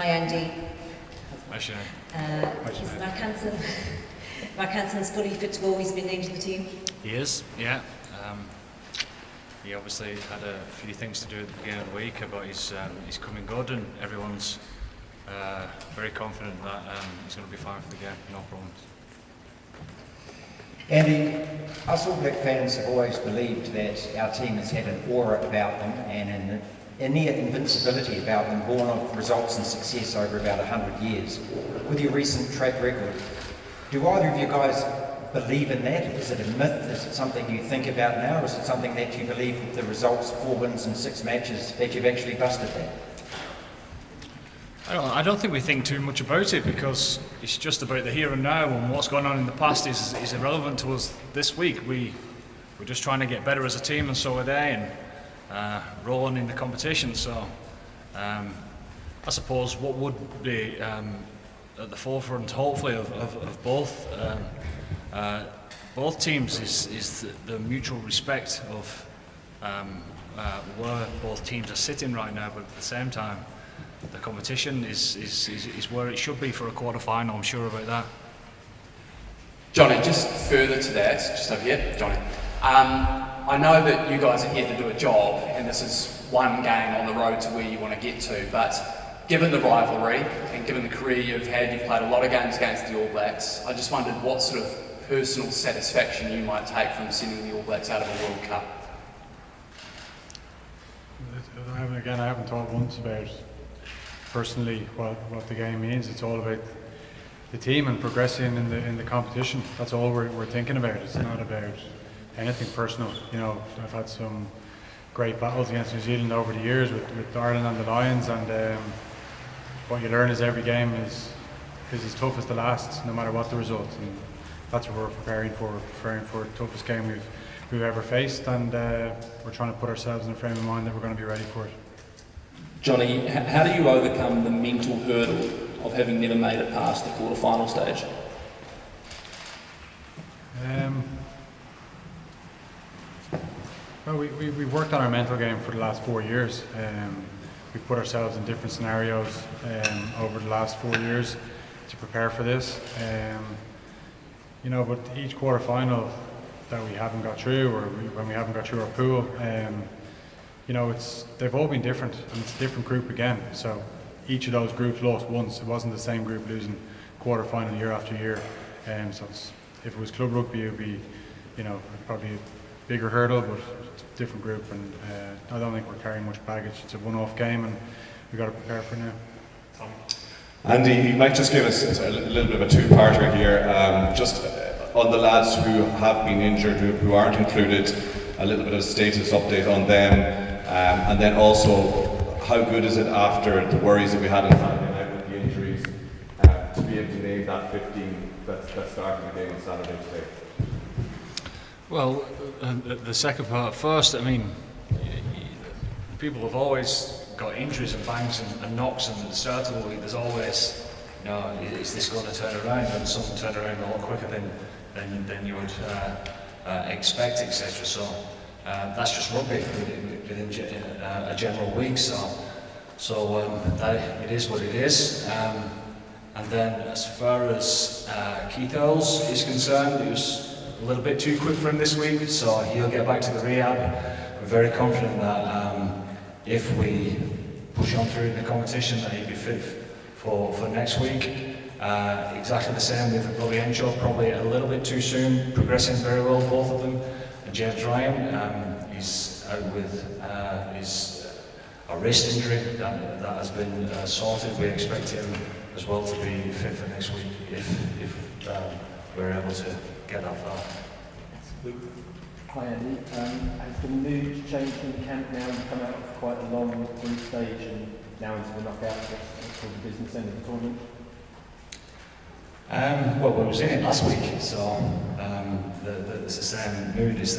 Hi Andy. Hi Sinead. Is Mark Hansen's fully fit to go? He's been named to the team? He is, yeah. He obviously had a few things to do at the beginning of the week, but he's coming good, and everyone's very confident that he's going to be fine for the game, no problems. Andy, us All Black fans have always believed that our team has had an aura about them and an innate invincibility about them, born of results and success over about 100 years. With your recent track record, do either of you guys believe in that? Is it a myth? Is it something you think about now? Or is it something that you believe with the results, 4 wins in 6 matches, that you've actually busted that? I don't think we think too much about it, because it's just about the here and now, and what's gone on in the past is irrelevant to us this week. We're just trying to get better as a team, and so are they, and rolling in the competition. So I suppose what would be at the forefront, hopefully, of both teams is the mutual respect of where both teams are sitting right now, but at the same time, the competition is where it should be for a quarter-final. I'm sure about that. Johnny, just further to that, just over here, Johnny. I know that you guys are here to do a job, and this is one game on the road to where you want to get to, but given the rivalry and given the career you've had, you've played a lot of games against the All Blacks. I just wondered what sort of personal satisfaction you might take from sending the All Blacks out of a World Cup. I haven't thought once about personally what the game means. It's all about the team and progressing in the competition. That's all we're thinking about. It's not about anything personal. You know, I've had some great battles against New Zealand over the years with Ireland and the Lions, and what you learn is every game is as tough as the last, no matter what the result. And that's what we're preparing for. We're preparing for the toughest game we've ever faced, and we're trying to put ourselves in a frame of mind that we're going to be ready for it. Johnny, how do you overcome the mental hurdle of having never made it past the quarter-final stage? Well, we've worked on our mental game for the last 4 years. We've put ourselves in different scenarios over the last 4 years to prepare for this. You know, but each quarter-final that we haven't got through, or when we haven't got through our pool, you know, they've all been different, and it's a different group again. So each of those groups lost once. It wasn't the same group losing quarter-final year after year. So if it was club rugby, it would be, you know, probably a bigger hurdle, but it's a different group, and I don't think we're carrying much baggage. It's a one-off game, and we've got to prepare for it now. Tom? Andy, you might just give us a little bit of a two-parter here, just on the lads who have been injured, who aren't included, a little bit of a status update on them. And then also, how good is it after the worries that we had in Saturday night with the injuries to be able to name that 15 that started the game on Saturday today? Well, the second part first. I mean, people have always got injuries and bangs and knocks, and at the start of the week there's always, you know, is this going to turn around? And something turned around a lot quicker than you would expect, etc. So that's just rugby within a general week. So it is what it is. And then as far as Keith Earls is concerned, it was a little bit too quick for him this week, so he'll get back to the rehab. We're very confident that if we push on through the competition, that he'll be fit for next week. Exactly the same with Robbie Henshaw, probably a little bit too soon, progressing very well, both of them. And James Ryan, he's out with a wrist injury that has been sorted. We expect him as well to be fit for next week if we're able to get that far. Hi Andy, has the mood changed in camp now? You've come out of quite a long group stage and now into the knockout for the business end of the tournament. Well, we was in it last week, so it's the same mood. It's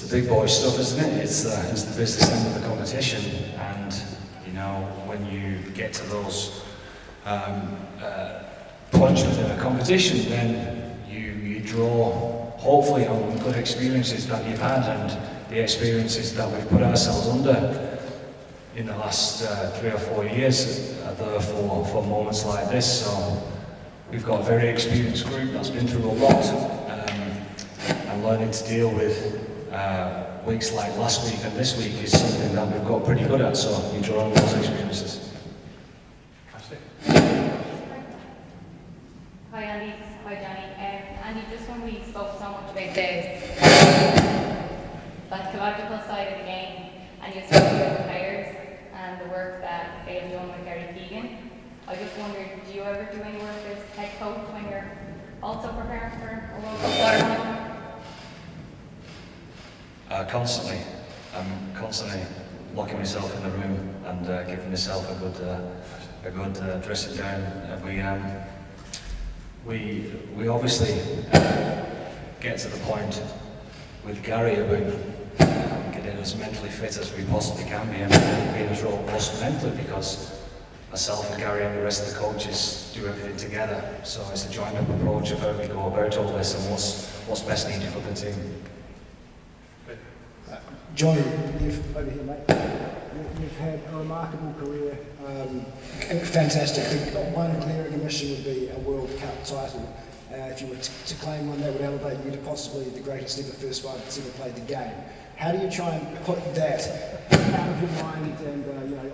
the big boy stuff, isn't it? It's the business end of the competition, and you know, when you get to those points within a competition, then you draw hopefully on good experiences that you've had and the experiences that we've put ourselves under. in the last 3 or 4 years there for moments like this. So we've got a very experienced group that's been through a lot, and learning to deal with weeks like last week and this week is something that we've got pretty good at. So we draw on those experiences. Hi Andy, hi Johnny. Andy, just when we spoke so much about the psychological side of the game, and you spoke about the players and the work that they have done with Gary Keegan, I just wondered, do you ever do any work as head coach when you're also preparing for a World Cup quarter-final? Constantly. I'm constantly locking myself in the room and giving myself a good dressing down. We obviously get to the point with Gary about getting as mentally fit as we possibly can be and being as robust mentally, because myself and Gary and the rest of the coaches do everything together. So it's a joined up approach of how we go about all this and what's best needed for the team. Johnny, over here, mate. You've had a remarkable career, fantastic. The one glaring omission would be a World Cup title. If you were to claim one, that would elevate you to possibly the greatest ever first one that's ever played the game. How do you try and put that out of your mind? And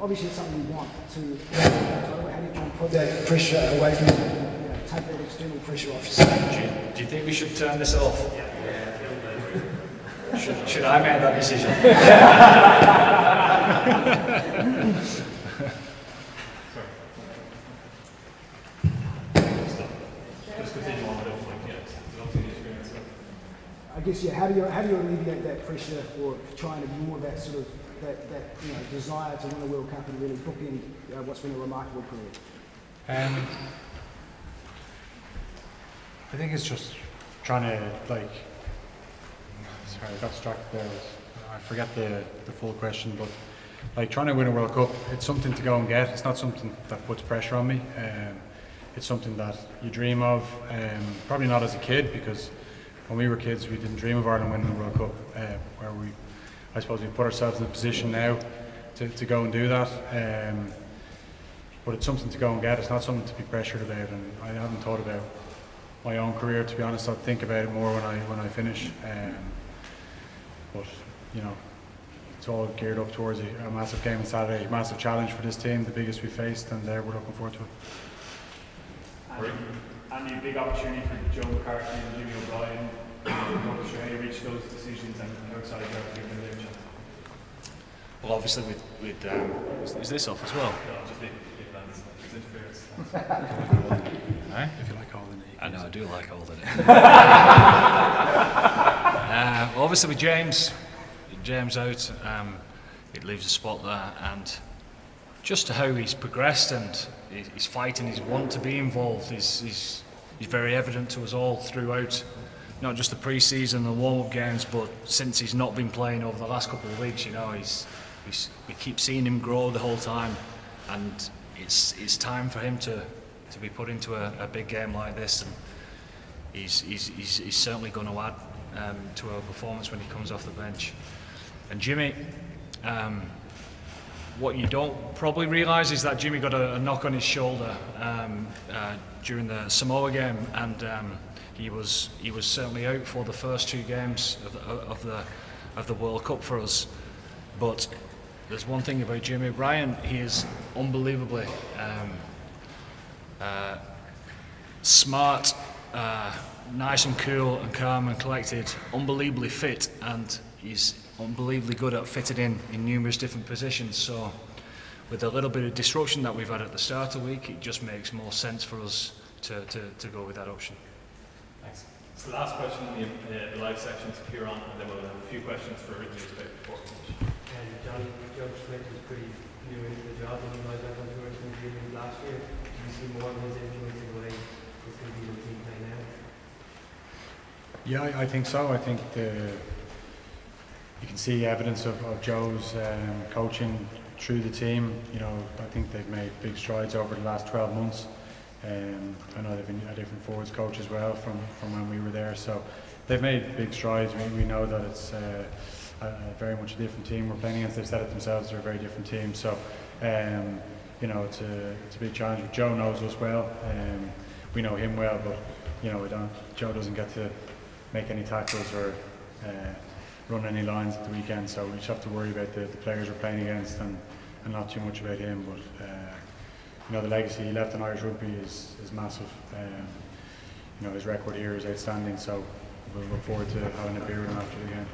obviously it's something you want to. How do you try and put that pressure away from you? Take that external pressure off yourself. Do you think we should turn this off? Should I make that decision? I guess, yeah. How do you alleviate that pressure, or trying to more that sort of that desire to win a World Cup and really bookend what's been a remarkable career? I think it's just trying to sorry, I got distracted there. I forget the full question, but trying to win a World Cup, it's something to go and get. It's not something that puts pressure on me. It's something that you dream of. Probably not as a kid, because when we were kids, we didn't dream of Ireland winning the World Cup. Where I suppose we put ourselves in a position now to go and do that. But it's something to go and get. It's not something to be pressured about. And I haven't thought about my own career, to be honest. I'll think about it more when I finish. But it's all geared up towards a massive game on Saturday, a massive challenge for this team, the biggest we faced, and we're looking forward to it. Andy, a big opportunity for Joe McCarthy and Jimmy O'Brien. How you reach those decisions and outside of your chance? Well, obviously, is this off as well? No, just it's interference. If you like holding it. I know, I do like holding it. Obviously, with James out, it leaves a spot there, and just how he's progressed and he's fighting, his want to be involved is very evident to us all throughout, not just the pre-season and warm-up games, but since he's not been playing over the last couple of weeks. We keep seeing him grow the whole time, and it's time for him to be put into a big game like this, and he's certainly going to add to our performance when he comes off the bench. And Jimmy, what you don't probably realise is that Jimmy got a knock on his shoulder during the Samoa game, and he was certainly out for the first 2 games of the World Cup for us. But there's one thing about Jimmy O'Brien: he is unbelievably smart, nice and cool and calm and collected, unbelievably fit, and he's unbelievably good at fitting in numerous different positions. So with a little bit of disruption that we've had at the start of the week, it just makes more sense for us to go with that option. Thanks. It's the last question in the live section to Kieran, and then we'll have a few questions for Ridley before finish. Joe Schmidt was pretty new into the job, and he might have done 2 or 3 games last year. Do you see more of his influence in the way this can be the team play now? Yeah, I think so. I think you can see evidence of Joe's coaching through the team. I think they've made big strides over the last 12 months. I know they've been a different forwards coach as well from when we were there. So they've made big strides. We know that it's very much a different team we're playing against. They've said it themselves, they're a very different team. So, you know, it's a big challenge. Joe knows us well. We know him well, but you know, Joe doesn't get to make any tackles or run any lines at the weekend. So we just have to worry about the players we're playing against and not too much about him. But you know, the legacy he left in Irish rugby is massive. You know, his record here is outstanding. So we'll look forward to having a beer with him after the game.